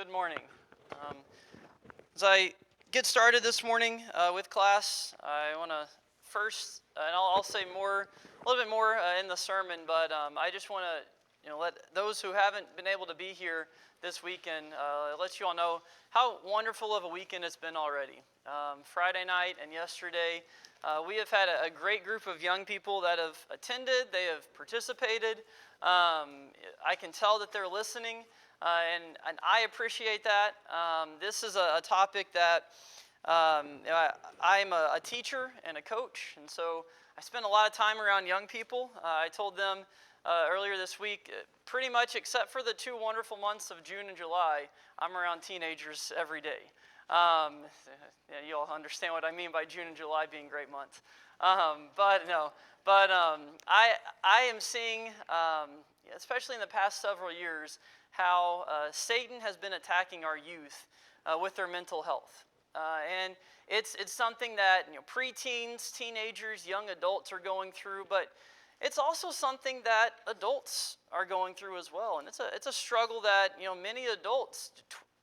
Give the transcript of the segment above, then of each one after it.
Good morning. As I get started this morning with class, I want to first, and I'll say a little bit more in the sermon, but I just want to, let those who haven't been able to be here this weekend, let you all know how wonderful of a weekend it's been already. Friday night and yesterday, we have had a great group of young people that have attended. They have participated. I can tell that they're listening. And I appreciate that. This is a topic that I'm a teacher and a coach, and so I spend a lot of time around young people. I told them earlier this week, pretty much except for the 2 wonderful months of June and July, I'm around teenagers every day. Yeah, you all understand what I mean by June and July being great months. I am seeing, especially in the past several years, how Satan has been attacking our youth with their mental health. And it's something that preteens, teenagers, young adults are going through, but it's also something that adults are going through as well. And it's a struggle that many adults,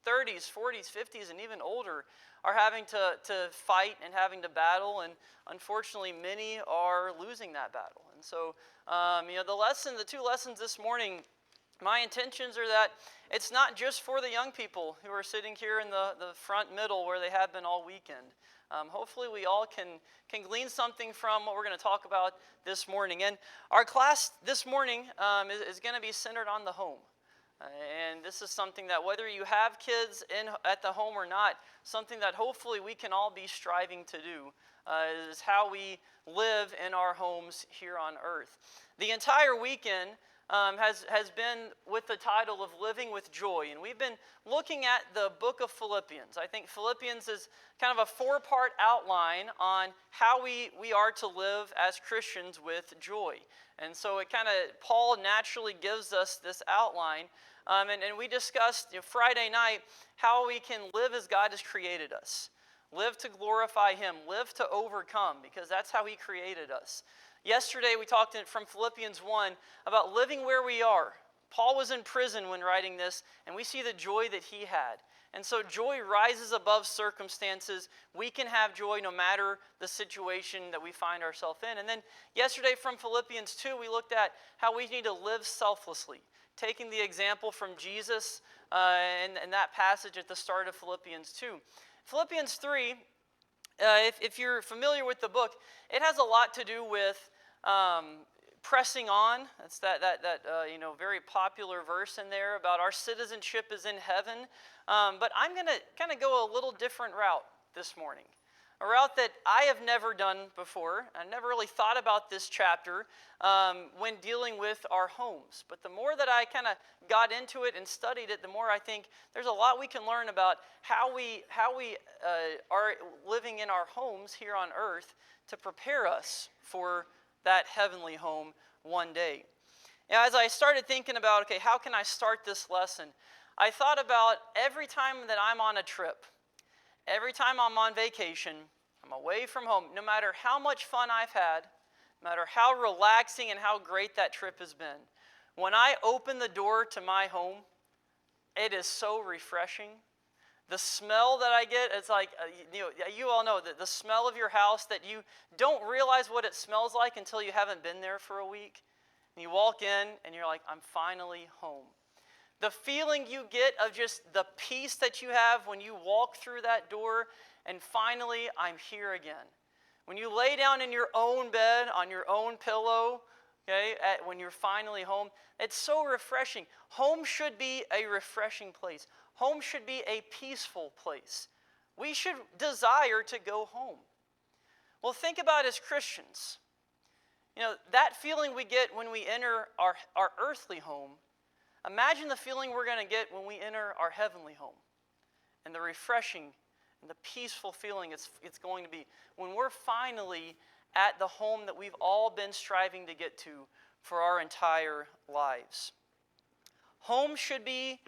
30s, 40s, 50s, and even older, are having to fight and having to battle. And unfortunately, many are losing that battle. And so, the 2 lessons this morning, my intentions are that it's not just for the young people who are sitting here in the front middle where they have been all weekend. Hopefully we all can glean something from what we're going to talk about this morning. And our class this morning is going to be centered on the home. And this is something that whether you have kids at the home or not, something that hopefully we can all be striving to do is how we live in our homes here on earth. The entire weekend has been with the title of Living with Joy. And we've been looking at the book of Philippians. I think Philippians is kind of a 4-part outline on how we are to live as Christians with joy. And so Paul naturally gives us this outline. And we discussed Friday night how we can live as God has created us. Live to glorify Him. Live to overcome, because that's how He created us. Yesterday, we talked from Philippians 1 about living where we are. Paul was in prison when writing this, and we see the joy that he had. And so joy rises above circumstances. We can have joy no matter the situation that we find ourselves in. And then yesterday from Philippians 2, we looked at how we need to live selflessly, taking the example from Jesus and that passage at the start of Philippians 2. Philippians 3, if you're familiar with the book, it has a lot to do with pressing on. That's that very popular verse in there about our citizenship is in heaven. But I'm going to kind of go a little different route this morning. A route that I have never done before. I never really thought about this chapter when dealing with our homes. But the more that I kind of got into it and studied it, the more I think there's a lot we can learn about how we are living in our homes here on earth to prepare us for that heavenly home one day. Now, as I started thinking about, okay, how can I start this lesson? I thought about every time that I'm on a trip, every time I'm on vacation, I'm away from home, no matter how much fun I've had, no matter how relaxing and how great that trip has been, when I open the door to my home, it is so refreshing. The smell that I get, it's like, you all know that the smell of your house that you don't realize what it smells like until you haven't been there for a week. And you walk in and you're like, I'm finally home. The feeling you get of just the peace that you have when you walk through that door and finally I'm here again. When you lay down in your own bed on your own pillow, okay, when you're finally home, it's so refreshing. Home should be a refreshing place. Home should be a peaceful place. We should desire to go home. Well, think about as Christians. That feeling we get when we enter our earthly home, imagine the feeling we're going to get when we enter our heavenly home. And the refreshing and the peaceful feeling it's going to be when we're finally at the home that we've all been striving to get to for our entire lives. Home should be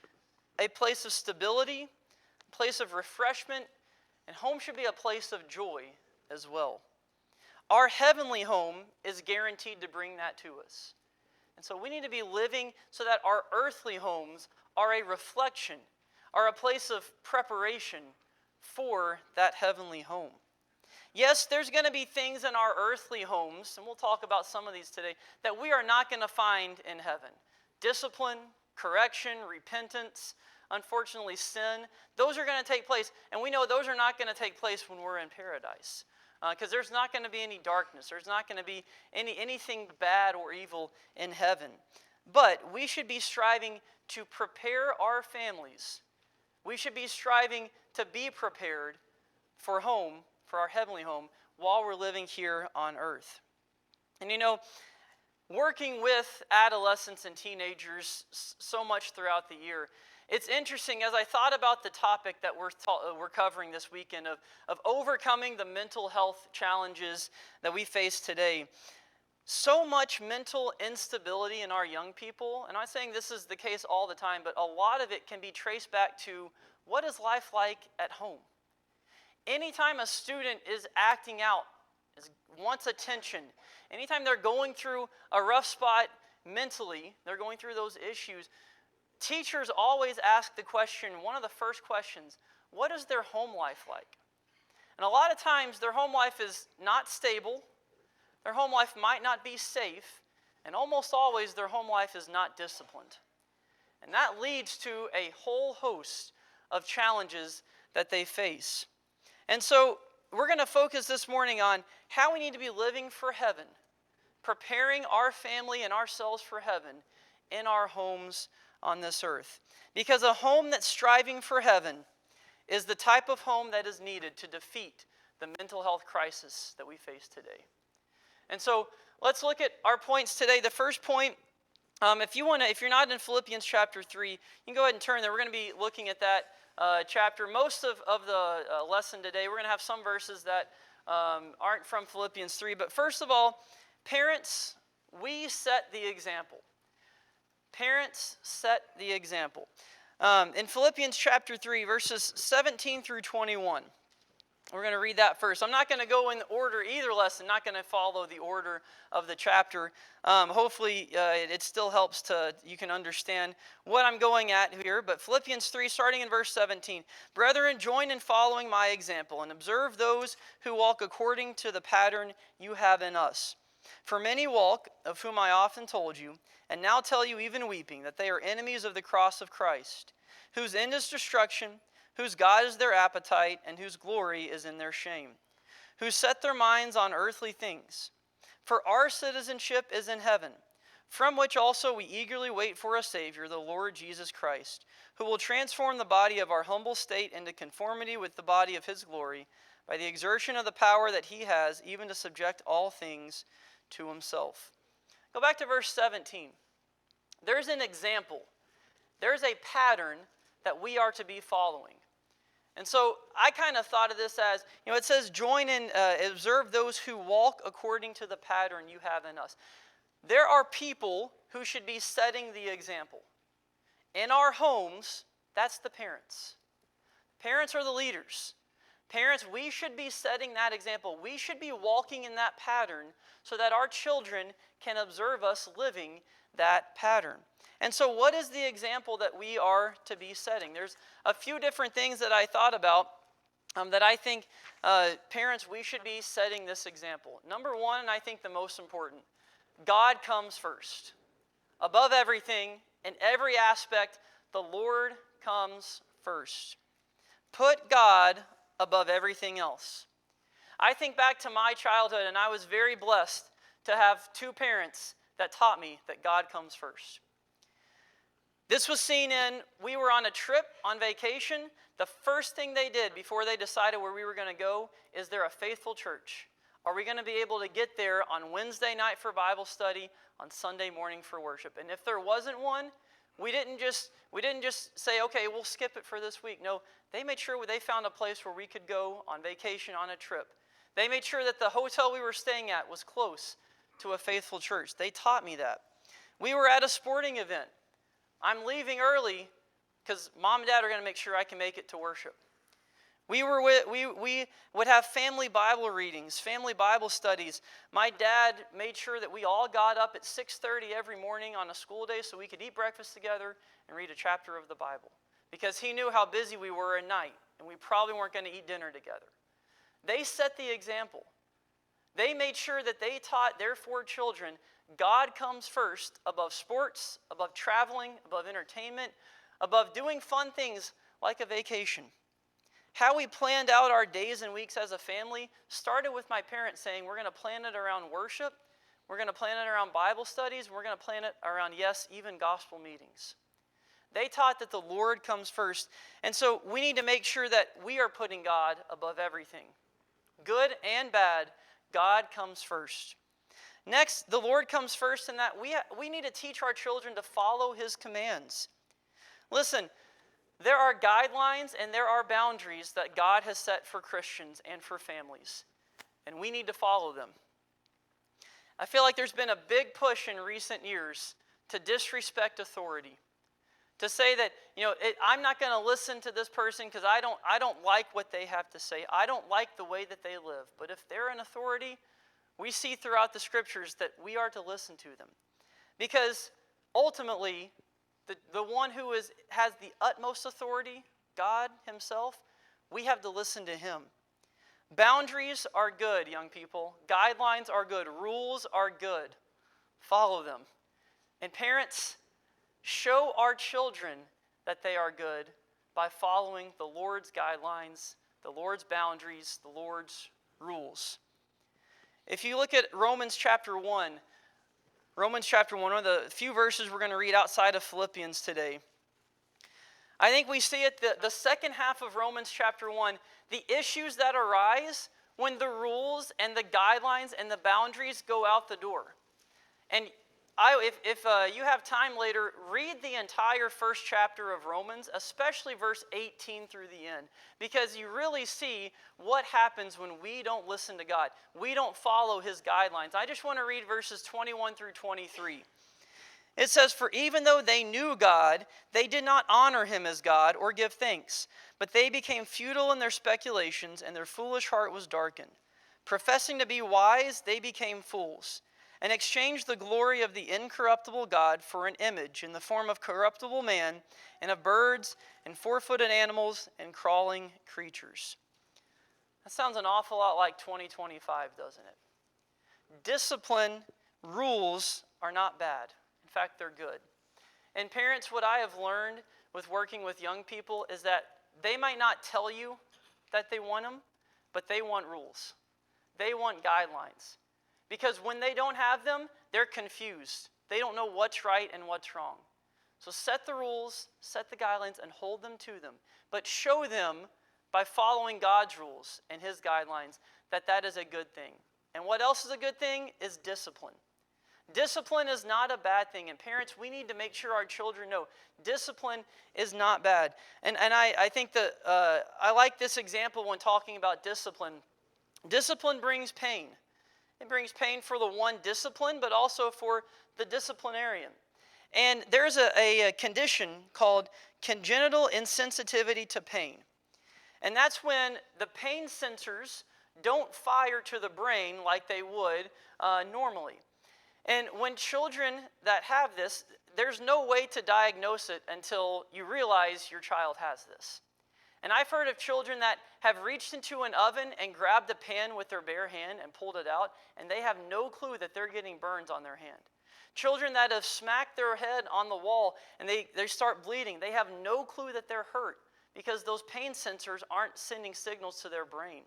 a place of stability, a place of refreshment, and home should be a place of joy as well. Our heavenly home is guaranteed to bring that to us. And so we need to be living so that our earthly homes are a reflection are a place of preparation for that heavenly home. Yes, there's going to be things in our earthly homes, and we'll talk about some of these today, that we are not going to find in heaven. Discipline, correction, repentance, unfortunately sin, those are going to take place. And we know those are not going to take place when we're in paradise. Because there's not going to be any darkness. There's not going to be anything bad or evil in heaven. But we should be striving to prepare our families. We should be striving to be prepared for home, for our heavenly home, while we're living here on earth. And you know, working with adolescents and teenagers so much throughout the year, it's interesting as I thought about the topic that we're covering this weekend of overcoming the mental health challenges that we face today. So much mental instability in our young people, and I'm not saying this is the case all the time, but a lot of it can be traced back to what is life like at home. Anytime a student is acting out, wants attention, anytime they're going through a rough spot mentally, they're going through those issues, teachers always ask the question, one of the first questions, what is their home life like? And a lot of times their home life is not stable, their home life might not be safe, and almost always their home life is not disciplined. And that leads to a whole host of challenges that they face. And so we're going to focus this morning on how we need to be living for heaven, preparing our family and ourselves for heaven in our homes on this earth. Because a home that's striving for heaven is the type of home that is needed to defeat the mental health crisis that we face today. And so let's look at our points today. The first point, if you're not in Philippians chapter 3, you can go ahead and turn there. We're going to be looking at that chapter. Most of the lesson today, we're going to have some verses that aren't from Philippians 3. But first of all, parents, we set the example. Parents set the example. In Philippians chapter 3, verses 17 through 21, we're going to read that first. I'm not going to go in order either lesson, not going to follow the order of the chapter. Hopefully it still helps you can understand what I'm going at here. But Philippians 3, starting in verse 17. Brethren, join in following my example and observe those who walk according to the pattern you have in us. For many walk, of whom I often told you, and now tell you even weeping, that they are enemies of the cross of Christ, whose end is destruction, whose God is their appetite, and whose glory is in their shame, who set their minds on earthly things. For our citizenship is in heaven, from which also we eagerly wait for a Savior, the Lord Jesus Christ, who will transform the body of our humble state into conformity with the body of his glory, by the exertion of the power that he has, even to subject all things to himself. Go back to verse 17. There's an example. There's a pattern that we are to be following. And so I kind of thought of this as, it says, join in, observe those who walk according to the pattern you have in us. There are people who should be setting the example. In our homes, that's the parents. Parents are the leaders. Parents, we should be setting that example. We should be walking in that pattern so that our children can observe us living that pattern. And so what is the example that we are to be setting? There's a few different things that I thought about that I think parents, we should be setting this example. Number one, and I think the most important, God comes first. Above everything, in every aspect, the Lord comes first. Put God above everything else. I think back to my childhood, and I was very blessed to have two parents that taught me that God comes first. This was seen we were on a trip, on vacation. The first thing they did before they decided where we were going to go is there a faithful church? Are we going to be able to get there on Wednesday night for Bible study, on Sunday morning for worship? And if there wasn't one, we didn't just say, okay, we'll skip it for this week. No, they made sure they found a place where we could go on vacation, on a trip. They made sure that the hotel we were staying at was close to a faithful church. They taught me that. We were at a sporting event. I'm leaving early because mom and dad are going to make sure I can make it to worship. We would have family Bible readings, family Bible studies. My dad made sure that we all got up at 6:30 every morning on a school day so we could eat breakfast together and read a chapter of the Bible. because he knew how busy we were at night, and we probably weren't going to eat dinner together. They set the example. They made sure that they taught their 4 children God comes first above sports, above traveling, above entertainment, above doing fun things like a vacation. How we planned out our days and weeks as a family started with my parents saying, we're going to plan it around worship, we're going to plan it around Bible studies, we're going to plan it around, yes, even gospel meetings. They taught that the Lord comes first. And so we need to make sure that we are putting God above everything. Good and bad, God comes first. Next, the Lord comes first in that we need to teach our children to follow his commands. Listen, there are guidelines and there are boundaries that God has set for Christians and for families, and we need to follow them. I feel like there's been a big push in recent years to disrespect authority, to say that, I'm not going to listen to this person because I don't like what they have to say. I don't like the way that they live. But if they're an authority, we see throughout the scriptures that we are to listen to them. Because ultimately, the one who has the utmost authority, God himself, we have to listen to him. Boundaries are good, young people. Guidelines are good. Rules are good. Follow them. And parents, show our children that they are good by following the Lord's guidelines, the Lord's boundaries, the Lord's rules. If you look at Romans chapter 1, one of the few verses we're going to read outside of Philippians today, I think we see it, the second half of Romans chapter 1, the issues that arise when the rules and the guidelines and the boundaries go out the door. And if you have time later, read the entire first chapter of Romans, especially verse 18 through the end, because you really see what happens when we don't listen to God. We don't follow his guidelines. I just want to read verses 21 through 23. It says, "For even though they knew God, they did not honor him as God or give thanks, but they became futile in their speculations, and their foolish heart was darkened. Professing to be wise, they became fools, and exchanged the glory of the incorruptible God for an image in the form of corruptible man, and of birds, and 4-footed animals, and crawling creatures." That sounds an awful lot like 2025, doesn't it? Discipline, rules are not bad. In fact, they're good. And parents, what I have learned with working with young people is that they might not tell you that they want them, but they want rules. They want guidelines. Because when they don't have them, they're confused. They don't know what's right and what's wrong. So set the rules, set the guidelines, and hold them to them. But show them by following God's rules and his guidelines that that is a good thing. And what else is a good thing is discipline. Discipline is not a bad thing. And parents, we need to make sure our children know discipline is not bad. And I think that I like this example when talking about discipline. Discipline brings pain. It brings pain for the one discipline, but also for the disciplinarian. And there's a condition called congenital insensitivity to pain. And that's when the pain sensors don't fire to the brain like they would normally. And when children that have this, there's no way to diagnose it until you realize your child has this. And I've heard of children that have reached into an oven and grabbed a pan with their bare hand and pulled it out, and they have no clue that they're getting burns on their hand. Children that have smacked their head on the wall and they start bleeding, they have no clue that they're hurt because those pain sensors aren't sending signals to their brain.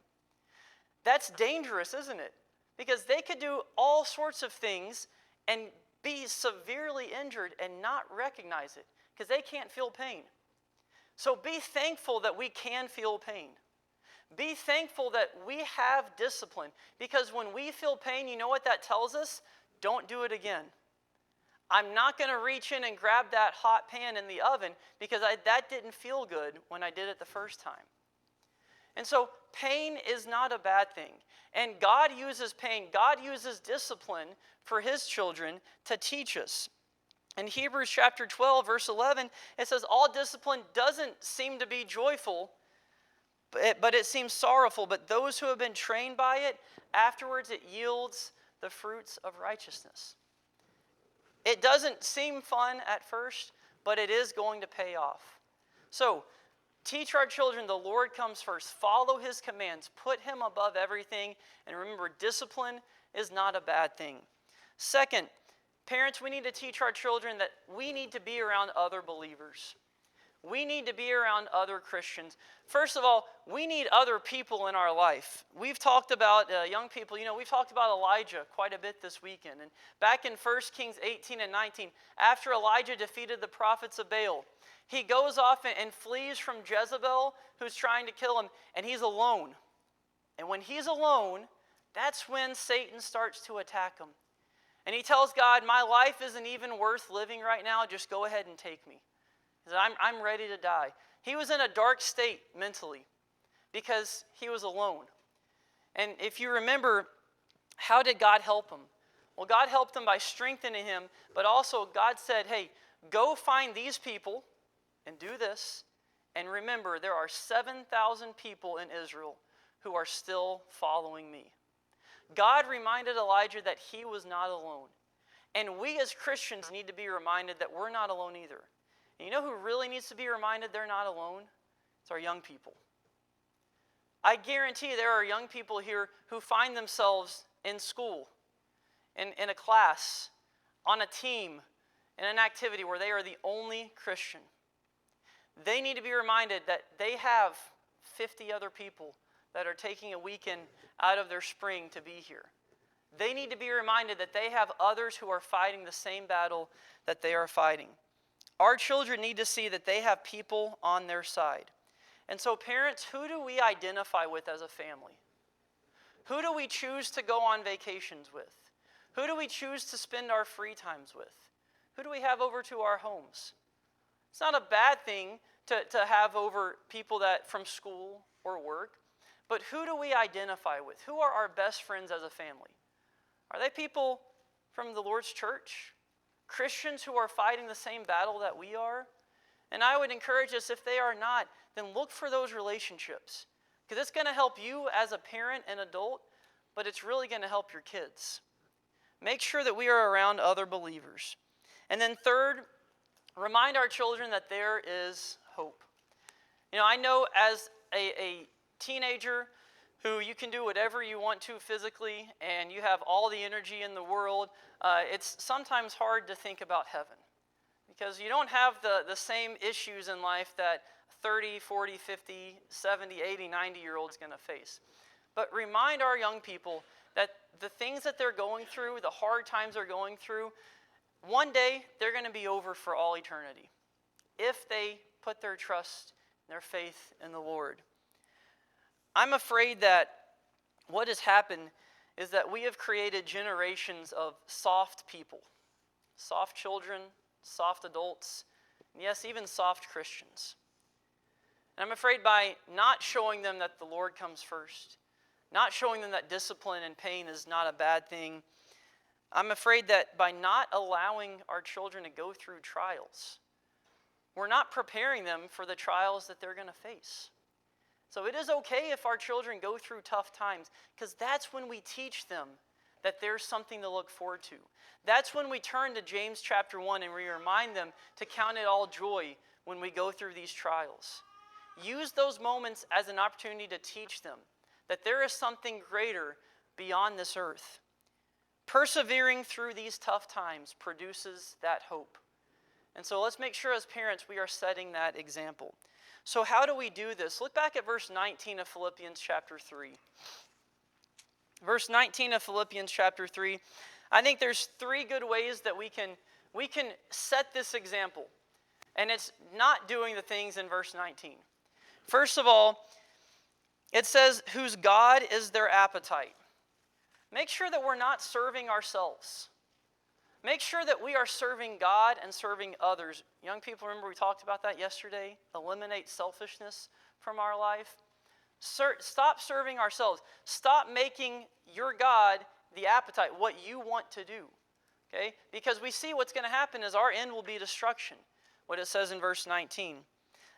That's dangerous, isn't it? Because they could do all sorts of things and be severely injured and not recognize it because they can't feel pain. So be thankful that we can feel pain. Be thankful that we have discipline, because when we feel pain, you know what that tells us? Don't do it again. I'm not going to reach in and grab that hot pan in the oven because that didn't feel good when I did it the first time. And so pain is not a bad thing. And God uses pain, God uses discipline for his children to teach us. In Hebrews chapter 12, verse 11, it says, "All discipline doesn't seem to be joyful, but it seems sorrowful. But those who have been trained by it, afterwards it yields the fruits of righteousness." It doesn't seem fun at first, but it is going to pay off. So, teach our children the Lord comes first. Follow his commands. Put him above everything. And remember, discipline is not a bad thing. Second, parents, we need to teach our children that we need to be around other believers. We need to be around other Christians. First of all, we need other people in our life. We've talked about young people. We've talked about Elijah quite a bit this weekend. And back in 1 Kings 18 and 19, after Elijah defeated the prophets of Baal, he goes off and flees from Jezebel, who's trying to kill him, and he's alone. And when he's alone, that's when Satan starts to attack him. And he tells God, my life isn't even worth living right now. Just go ahead and take me. He said, I'm ready to die. He was in a dark state mentally because he was alone. And if you remember, how did God help him? Well, God helped him by strengthening him, but also God said, hey, go find these people and do this. And remember, there are 7,000 people in Israel who are still following me. God reminded Elijah that he was not alone. And we as Christians need to be reminded that we're not alone either. And you know who really needs to be reminded they're not alone? It's our young people. I guarantee there are young people here who find themselves in school, in a class, on a team, in an activity where they are the only Christian. They need to be reminded that they have 50 other people that are taking a weekend out of their spring to be here. They need to be reminded that they have others who are fighting the same battle that they are fighting. Our children need to see that they have people on their side. And so parents, who do we identify with as a family? Who do we choose to go on vacations with? Who do we choose to spend our free times with? Who do we have over to our homes? It's not a bad thing to have over people that from school or work, but who do we identify with? Who are our best friends as a family? Are they people from the Lord's church? Christians who are fighting the same battle that we are? And I would encourage us, if they are not, then look for those relationships. Because it's going to help you as a parent and adult, but it's really going to help your kids. Make sure that we are around other believers. And then third, remind our children that there is hope. I know as a teenager who you can do whatever you want to physically and you have all the energy in the world, it's sometimes hard to think about heaven because you don't have the same issues in life that 30, 40, 50, 70, 80, 90-year-old's going to face. But remind our young people that the things that they're going through, the hard times they're going through, one day they're going to be over for all eternity if they put their trust and their faith in the Lord. I'm afraid that what has happened is that we have created generations of soft people, soft children, soft adults, and yes, even soft Christians. And I'm afraid by not showing them that the Lord comes first, not showing them that discipline and pain is not a bad thing, I'm afraid that by not allowing our children to go through trials, we're not preparing them for the trials that they're going to face. So it is okay if our children go through tough times, because that's when we teach them that there's something to look forward to. That's when we turn to James chapter 1 and we remind them to count it all joy when we go through these trials. Use those moments as an opportunity to teach them that there is something greater beyond this earth. Persevering through these tough times produces that hope. And so let's make sure as parents we are setting that example. So how do we do this? Look back at verse 19 of Philippians chapter 3. Verse 19 of Philippians chapter 3. I think there's three good ways that we can set this example. And it's not doing the things in verse 19. First of all, it says, whose God is their appetite. Make sure that we're not serving ourselves. Make sure that we are serving God and serving others. Young people, remember we talked about that yesterday? Eliminate selfishness from our life. Stop serving ourselves. Stop making your God the appetite, what you want to do. Okay? Because we see what's going to happen is our end will be destruction, what it says in verse 19.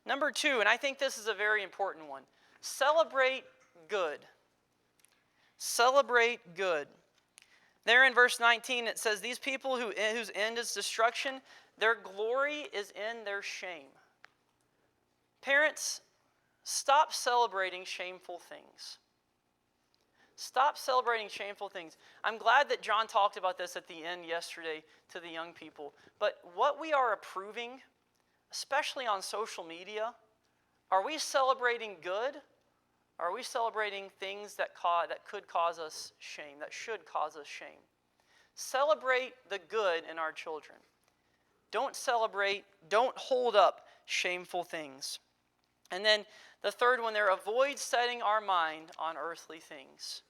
Number two, and I think this is a very important one, celebrate good. Celebrate good. There in verse 19 it says, these people whose end is destruction, their glory is in their shame. Parents, stop celebrating shameful things. Stop celebrating shameful things. I'm glad that John talked about this at the end yesterday to the young people. But what we are approving, especially on social media, are we celebrating good? Or are we celebrating things that could cause us shame, that should cause us shame? Celebrate the good in our children. Don't hold up shameful things. And then the third one there, avoid setting our mind on earthly things.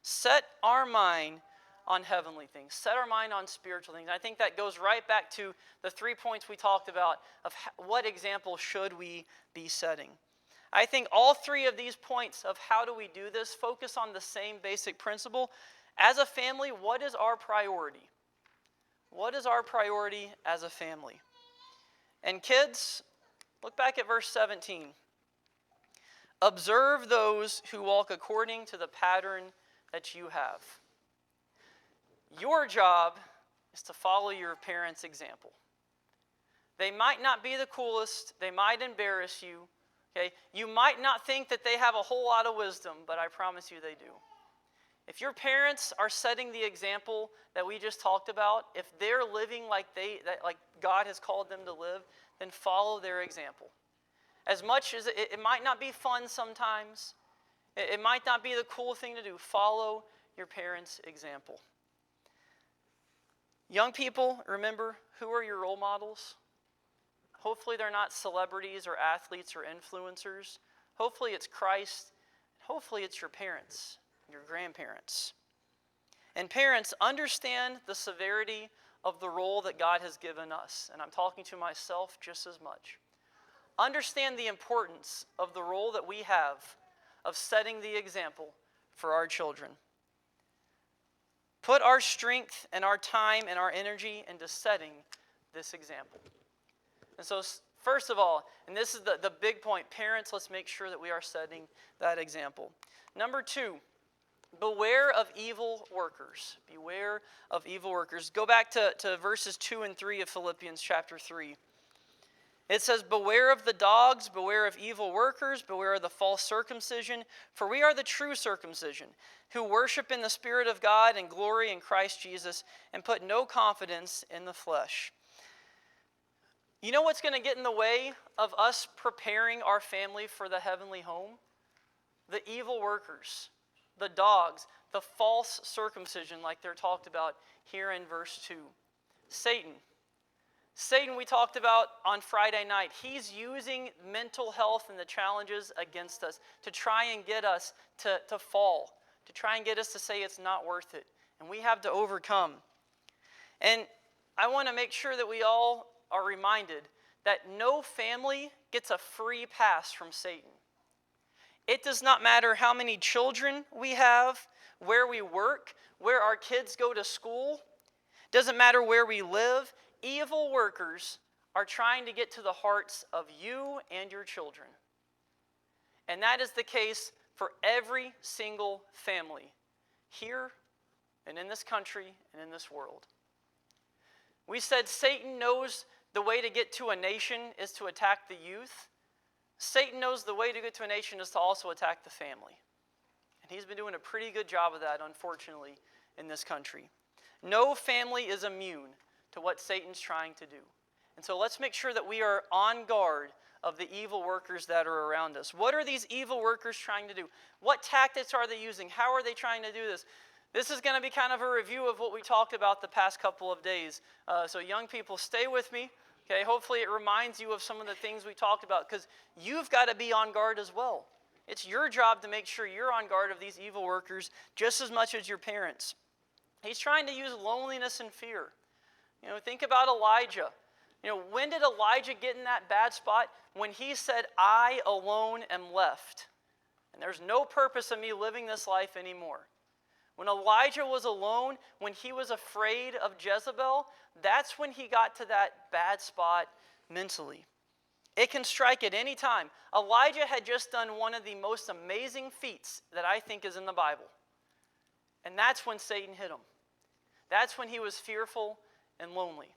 Set our mind on heavenly things. Set our mind on spiritual things. I think that goes right back to the 3 points we talked about of what example should we be setting. I think all three of these points of how do we do this focus on the same basic principle. As a family, what is our priority? What is our priority as a family? And kids, look back at verse 17. Observe those who walk according to the pattern that you have. Your job is to follow your parents' example. They might not be the coolest. They might embarrass you. Okay? You might not think that they have a whole lot of wisdom, but I promise you they do. If your parents are setting the example that we just talked about, if they're living like God has called them to live, then follow their example. As much as it might not be fun sometimes, it might not be the cool thing to do, follow your parents' example. Young people, remember, who are your role models? Hopefully they're not celebrities or athletes or influencers. Hopefully it's Christ. Hopefully it's your parents, your grandparents. And parents, understand the severity of the role that God has given us. And I'm talking to myself just as much. Understand the importance of the role that we have of setting the example for our children. Put our strength and our time and our energy into setting this example. And so, first of all, and this is the big point, parents, let's make sure that we are setting that example. Number 2, beware of evil workers. Beware of evil workers. Go back to verses 2 and 3 of Philippians chapter 3. It says, beware of the dogs, beware of evil workers, beware of the false circumcision, for we are the true circumcision, who worship in the Spirit of God and glory in Christ Jesus, and put no confidence in the flesh. You know what's going to get in the way of us preparing our family for the heavenly home? The evil workers, the dogs, the false circumcision like they're talked about here in verse 2. Satan, we talked about on Friday night, he's using mental health and the challenges against us to try and get us to fall, to try and get us to say it's not worth it. And we have to overcome. And I want to make sure that we all are reminded that no family gets a free pass from Satan. It does not matter how many children we have, where we work, where our kids go to school. Doesn't matter where we live. Evil workers are trying to get to the hearts of you and your children. And that is the case for every single family here and in this country and in this world. We said Satan knows the way to get to a nation is to attack the youth. Satan knows the way to get to a nation is to also attack the family. And he's been doing a pretty good job of that, unfortunately, in this country. No family is immune to what Satan's trying to do. And so let's make sure that we are on guard of the evil workers that are around us. What are these evil workers trying to do? What tactics are they using? How are they trying to do this? This is going to be kind of a review of what we talked about the past couple of days. So young people, stay with me. Okay, hopefully it reminds you of some of the things we talked about, because you've got to be on guard as well. It's your job to make sure you're on guard of these evil workers just as much as your parents. He's trying to use loneliness and fear. Think about Elijah. When did Elijah get in that bad spot? When he said, I alone am left. And there's no purpose of me living this life anymore. When Elijah was alone, when he was afraid of Jezebel, that's when he got to that bad spot mentally. It can strike at any time. Elijah had just done one of the most amazing feats that I think is in the Bible. And that's when Satan hit him. That's when he was fearful and lonely.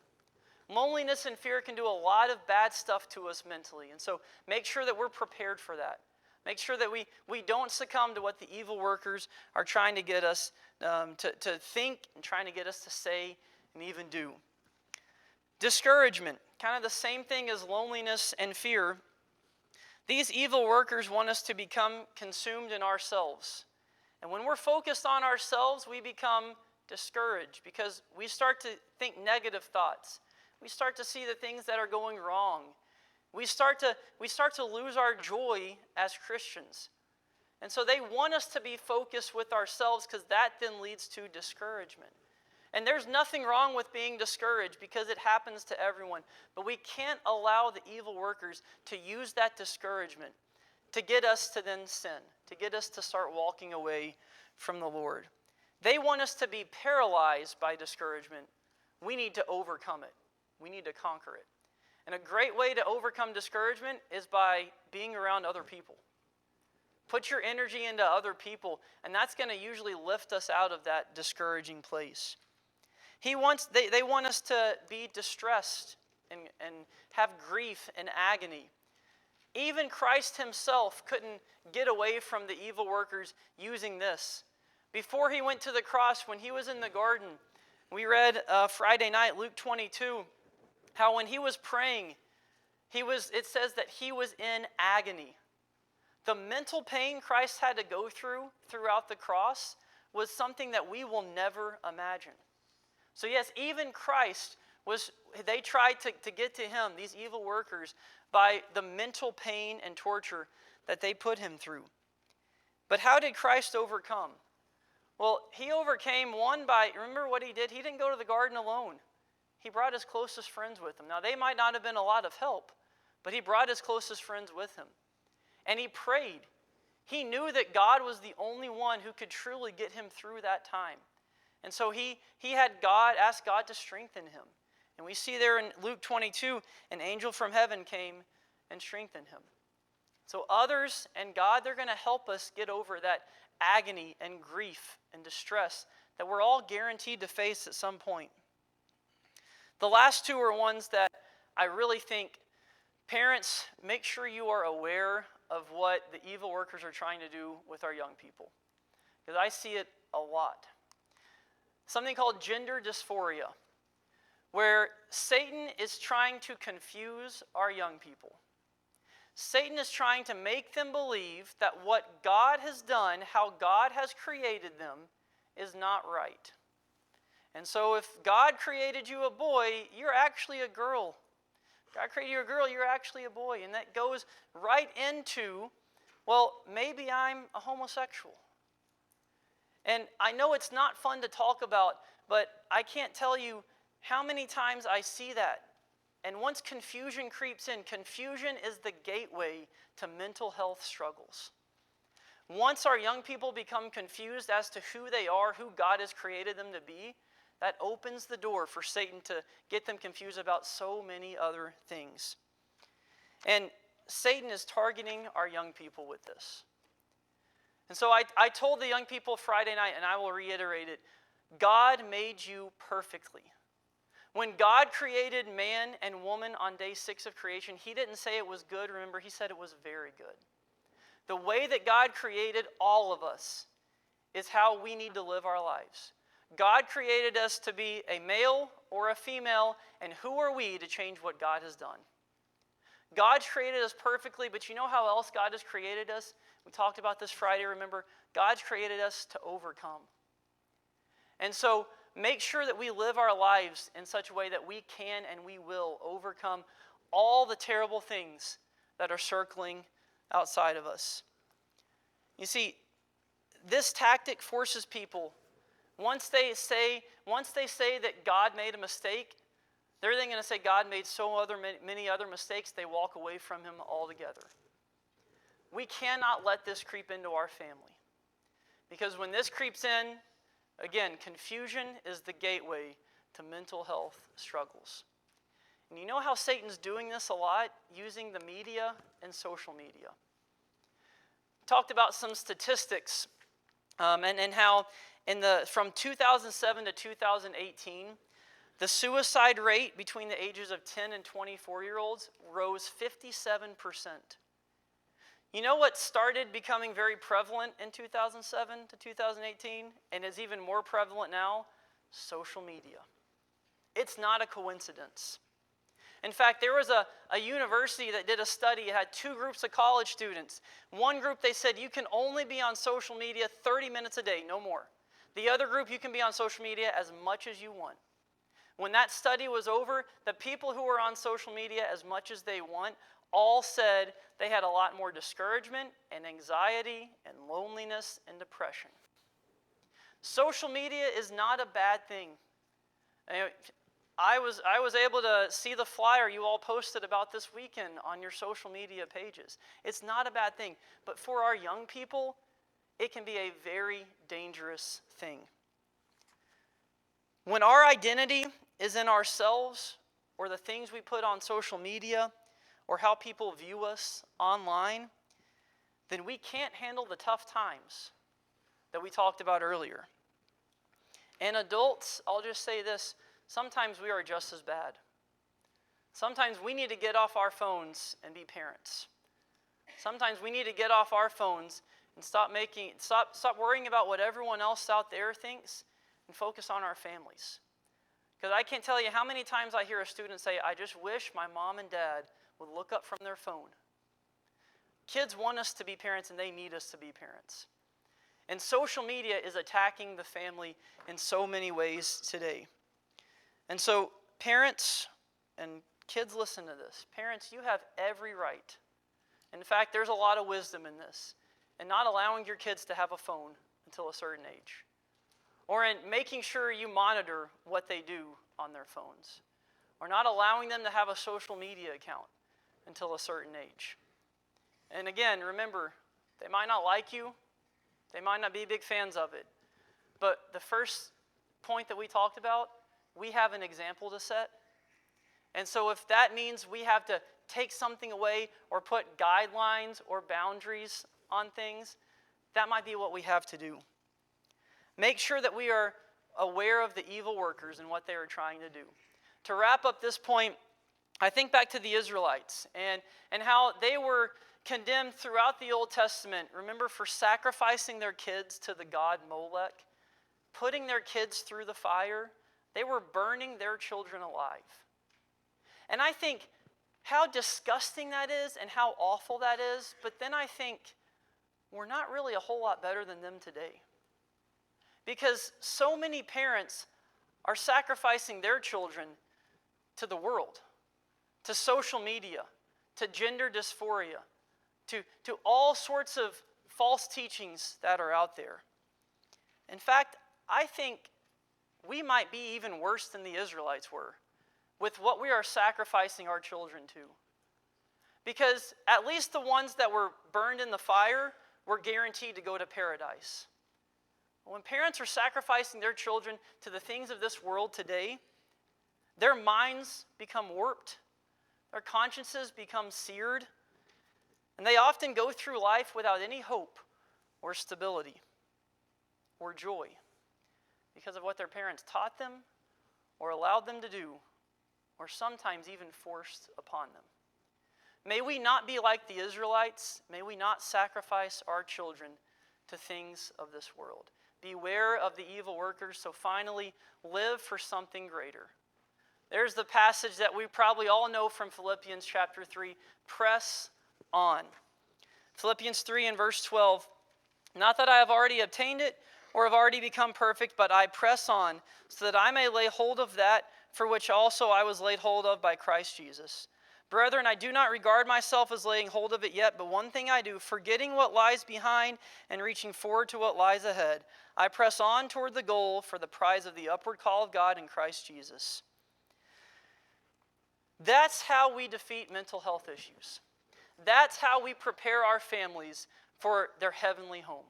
Loneliness and fear can do a lot of bad stuff to us mentally. And so make sure that we're prepared for that. Make sure that we don't succumb to what the evil workers are trying to get us to think and trying to get us to say and even do. Discouragement, kind of the same thing as loneliness and fear. These evil workers want us to become consumed in ourselves. And when we're focused on ourselves, we become discouraged because we start to think negative thoughts. We start to see the things that are going wrong. We start to lose our joy as Christians. And so they want us to be focused with ourselves because that then leads to discouragement. And there's nothing wrong with being discouraged because it happens to everyone. But we can't allow the evil workers to use that discouragement to get us to then sin, to get us to start walking away from the Lord. They want us to be paralyzed by discouragement. We need to overcome it. We need to conquer it. And a great way to overcome discouragement is by being around other people. Put your energy into other people, and that's going to usually lift us out of that discouraging place. They want us to be distressed and have grief and agony. Even Christ himself couldn't get away from the evil workers using this. Before he went to the cross, when he was in the garden, we read Friday night, Luke 22, how when he was praying, it says that he was in agony. The mental pain Christ had to go throughout the cross was something that we will never imagine. So yes, even Christ they tried to get to him, these evil workers, by the mental pain and torture that they put him through. But how did Christ overcome? Well, he overcame remember what he did? He didn't go to the garden alone. He brought his closest friends with him. Now, they might not have been a lot of help, but he brought his closest friends with him. And he prayed. He knew that God was the only one who could truly get him through that time. And so he had asked God to strengthen him. And we see there in Luke 22, an angel from heaven came and strengthened him. So others and God, they're going to help us get over that agony and grief and distress that we're all guaranteed to face at some point. The last two are ones that I really think, parents, make sure you are aware of what the evil workers are trying to do with our young people. Because I see it a lot. Something called gender dysphoria, where Satan is trying to confuse our young people. Satan is trying to make them believe that what God has done, how God has created them, is not right. And so if God created you a boy, you're actually a girl. God created you a girl, you're actually a boy. And that goes right into, well, maybe I'm a homosexual. And I know it's not fun to talk about, but I can't tell you how many times I see that. And once confusion creeps in, confusion is the gateway to mental health struggles. Once our young people become confused as to who they are, who God has created them to be, that opens the door for Satan to get them confused about so many other things. And Satan is targeting our young people with this. And so I told the young people Friday night, and I will reiterate it, God made you perfectly. When God created man and woman on day 6 of creation, he didn't say it was good. Remember, he said it was very good. The way that God created all of us is how we need to live our lives. God created us to be a male or a female, and who are we to change what God has done? God's created us perfectly, but you know how else God has created us? We talked about this Friday, remember? God's created us to overcome. And so make sure that we live our lives in such a way that we can and we will overcome all the terrible things that are circling outside of us. You see, this tactic forces people, once they say that God made a mistake, they're then going to say God made many other mistakes, they walk away from him altogether. We cannot let this creep into our family. Because when this creeps in, again, confusion is the gateway to mental health struggles. And you know how Satan's doing this a lot? Using the media and social media. Talked about some statistics and how from 2007 to 2018, The suicide rate between the ages of 10 and 24-year-olds rose 57%. You know what started becoming very prevalent in 2007 to 2018 and is even more prevalent now? Social media. It's not a coincidence. In fact, there was a university that did a study. It had two groups of college students. One group, they said, you can only be on social media 30 minutes a day, no more. The other group, you can be on social media as much as you want. When that study was over, the people who were on social media as much as they want all said they had a lot more discouragement and anxiety and loneliness and depression. Social media is not a bad thing. I was able to see the flyer you all posted about this weekend on your social media pages. It's not a bad thing, but for our young people, it can be a very dangerous thing. When our identity is in ourselves or the things we put on social media or how people view us online, then we can't handle the tough times that we talked about earlier. And adults, I'll just say this, sometimes we are just as bad. Sometimes we need to get off our phones and be parents. Sometimes we need to get off our phones and stop worrying about what everyone else out there thinks and focus on our families. Because I can't tell you how many times I hear a student say, I just wish my mom and dad would look up from their phone. Kids want us to be parents and they need us to be parents. And social media is attacking the family in so many ways today. And so parents and kids, listen to this. Parents, you have every right. In fact, there's a lot of wisdom in this. In not allowing your kids to have a phone until a certain age. Or in making sure you monitor what they do on their phones. Or not allowing them to have a social media account until a certain age. And again, remember, they might not like you. They might not be big fans of it. But the first point that we talked about, we have an example to set. And so if that means we have to take something away or put guidelines or boundaries on things, that might be what we have to do. Make sure that we are aware of the evil workers and what they are trying to do. To wrap up this point, I think back to the Israelites and how they were condemned throughout the Old Testament, remember, for sacrificing their kids to the god Molech, putting their kids through the fire. They were burning their children alive. And I think how disgusting that is and how awful that is, but then I think we're not really a whole lot better than them today. Because so many parents are sacrificing their children to the world, to social media, to gender dysphoria, to all sorts of false teachings that are out there. In fact, I think we might be even worse than the Israelites were with what we are sacrificing our children to. Because at least the ones that were burned in the fire were guaranteed to go to paradise. When parents are sacrificing their children to the things of this world today, their minds become warped, their consciences become seared, and they often go through life without any hope or stability or joy because of what their parents taught them or allowed them to do or sometimes even forced upon them. May we not be like the Israelites. May we not sacrifice our children to things of this world. Beware of the evil workers, so finally, live for something greater. There's the passage that we probably all know from Philippians chapter 3. Press on. Philippians 3 and verse 12. Not that I have already obtained it or have already become perfect, but I press on so that I may lay hold of that for which also I was laid hold of by Christ Jesus. Brethren, I do not regard myself as laying hold of it yet, but one thing I do, forgetting what lies behind and reaching forward to what lies ahead, I press on toward the goal for the prize of the upward call of God in Christ Jesus. That's how we defeat mental health issues. That's how we prepare our families for their heavenly home.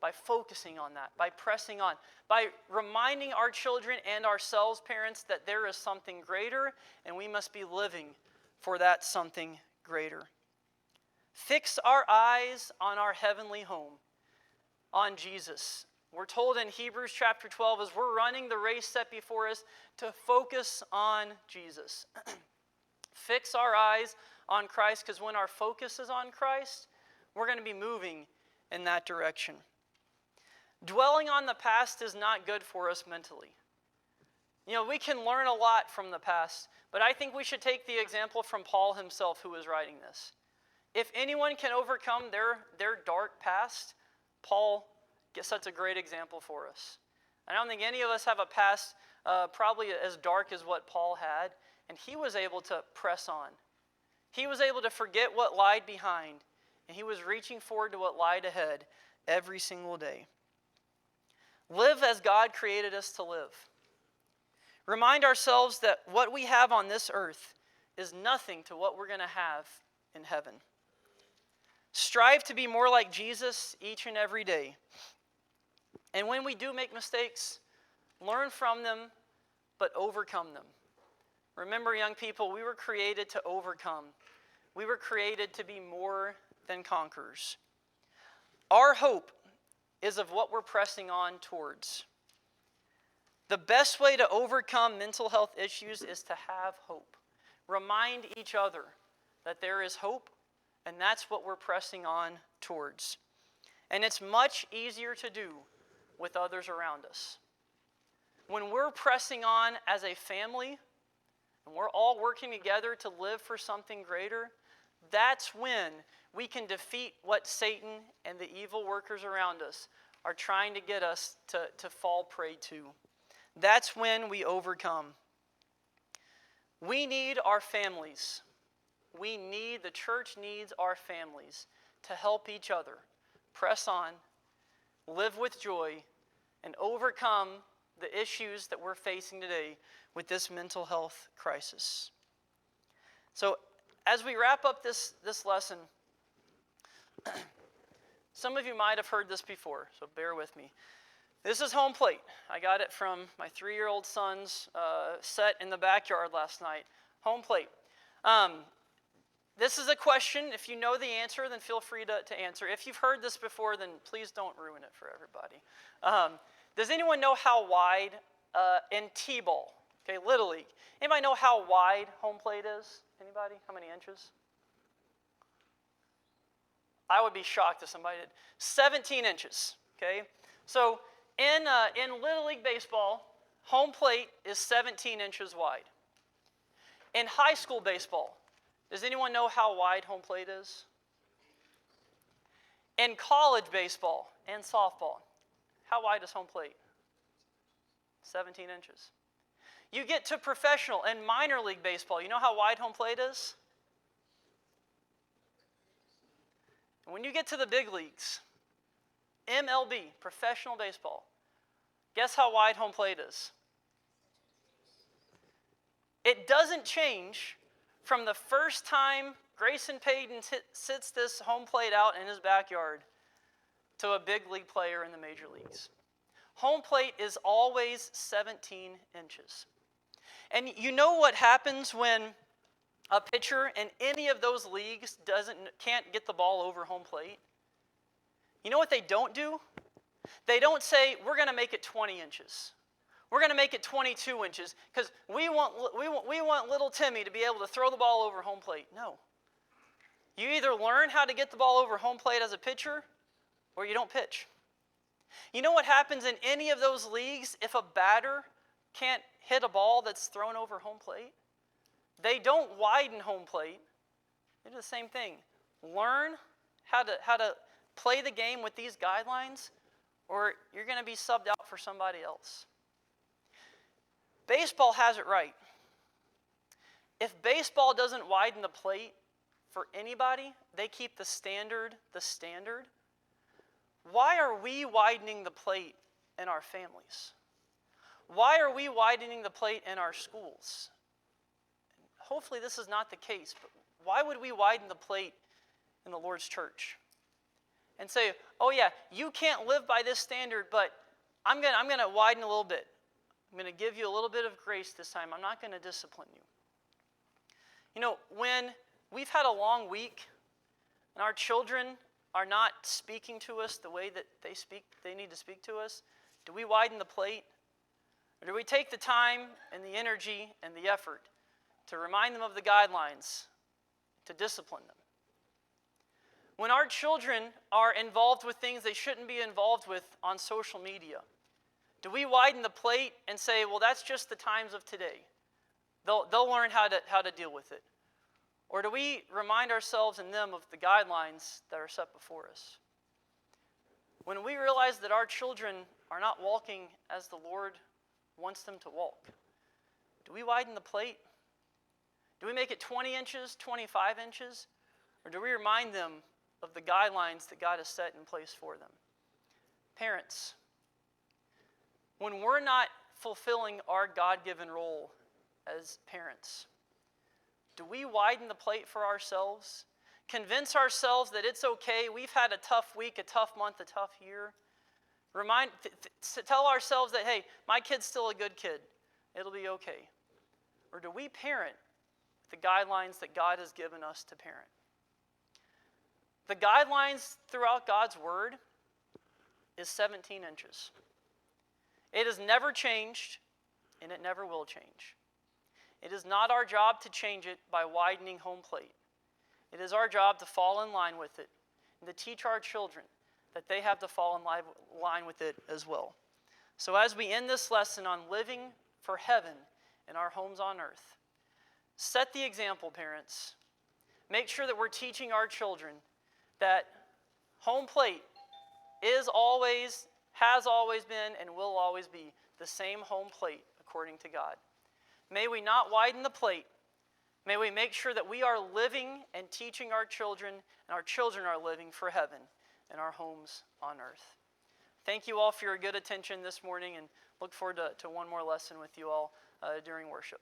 By focusing on that, by pressing on, by reminding our children and ourselves, parents, that there is something greater and we must be living for that something greater. Fix our eyes on our heavenly home, on Jesus, We're told in Hebrews chapter 12, as we're running the race set before us, to focus on Jesus. Fix our eyes on Christ, because when our focus is on Christ, we're going to be moving in that direction. Dwelling on the past is not good for us mentally. We can learn a lot from the past, but I think we should take the example from Paul himself, who was writing this. If anyone can overcome their dark past, Paul sets a great example for us. I don't think any of us have a past probably as dark as what Paul had, and he was able to press on. He was able to forget what lied behind, and he was reaching forward to what lied ahead every single day. Live as God created us to live. Remind ourselves that what we have on this earth is nothing to what we're going to have in heaven. Strive to be more like Jesus each and every day. And when we do make mistakes, learn from them, but overcome them. Remember, young people, we were created to overcome. We were created to be more than conquerors. Our hope is of what we're pressing on towards. The best way to overcome mental health issues is to have hope. Remind each other that there is hope, and that's what we're pressing on towards. And it's much easier to do with others around us. When we're pressing on as a family, and we're all working together to live for something greater, that's when we can defeat what Satan and the evil workers around us are trying to get us to fall prey to. That's when we overcome. We need our families. The church needs our families to help each other press on, live with joy, and overcome the issues that we're facing today with this mental health crisis. So, as we wrap up this lesson, some of you might have heard this before, so bear with me. This is home plate. I got it from my 3-year-old son's set in the backyard last night. Home plate. This is a question. If you know the answer, then feel free to answer. If you've heard this before, then please don't ruin it for everybody. Does anyone know how wide in T-ball, okay, Little League, anybody know how wide home plate is? Anybody? How many inches? I would be shocked if somebody did. 17 inches, okay? So in Little League baseball, home plate is 17 inches wide. In high school baseball, does anyone know how wide home plate is? In college baseball and softball, how wide is home plate? 17 inches. You get to professional and minor league baseball, you know how wide home plate is? And when you get to the big leagues, MLB, professional baseball, guess how wide home plate is? It doesn't change from the first time Grayson Paden sits this home plate out in his backyard to a big league player in the major leagues. Home plate is always 17 inches. And you know what happens when a pitcher in any of those leagues can't get the ball over home plate? You know what they don't do? They don't say, we're going to make it 20 inches. We're going to make it 22 inches because we want little Timmy to be able to throw the ball over home plate. No. You either learn how to get the ball over home plate as a pitcher or you don't pitch. You know what happens in any of those leagues if a batter can't hit a ball that's thrown over home plate? They don't widen home plate. They do the same thing. Learn how to play the game with these guidelines or you're going to be subbed out for somebody else. Baseball has it right. If baseball doesn't widen the plate for anybody, they keep the standard the standard. Why are we widening the plate in our families? Why are we widening the plate in our schools? Hopefully this is not the case, but why would we widen the plate in the Lord's church? And say, oh yeah, you can't live by this standard, but I'm gonna widen a little bit. I'm going to give you a little bit of grace this time. I'm not going to discipline you. You know, when we've had a long week and our children are not speaking to us the way that they need to speak to us, do we widen the plate? Or do we take the time and the energy and the effort to remind them of the guidelines, to discipline them? When our children are involved with things they shouldn't be involved with on social media, do we widen the plate and say, well, that's just the times of today. They'll learn how to deal with it? Or do we remind ourselves and them of the guidelines that are set before us? When we realize that our children are not walking as the Lord wants them to walk, do we widen the plate? Do we make it 20 inches, 25 inches? Or do we remind them of the guidelines that God has set in place for them? Parents, when we're not fulfilling our God-given role as parents, do we widen the plate for ourselves? Convince ourselves that it's okay, we've had a tough week, a tough month, a tough year? Tell ourselves that, hey, my kid's still a good kid. It'll be okay. Or do we parent the guidelines that God has given us to parent? The guidelines throughout God's Word is 17 inches. It has never changed, and it never will change. It is not our job to change it by widening home plate. It is our job to fall in line with it and to teach our children that they have to fall in line with it as well. So as we end this lesson on living for heaven in our homes on earth, set the example, parents. Make sure that we're teaching our children that home plate is always, has always been, and will always be the same home plate according to God. May we not widen the plate. May we make sure that we are living and teaching our children, and our children are living for heaven in our homes on earth. Thank you all for your good attention this morning, and look forward to one more lesson with you all during worship.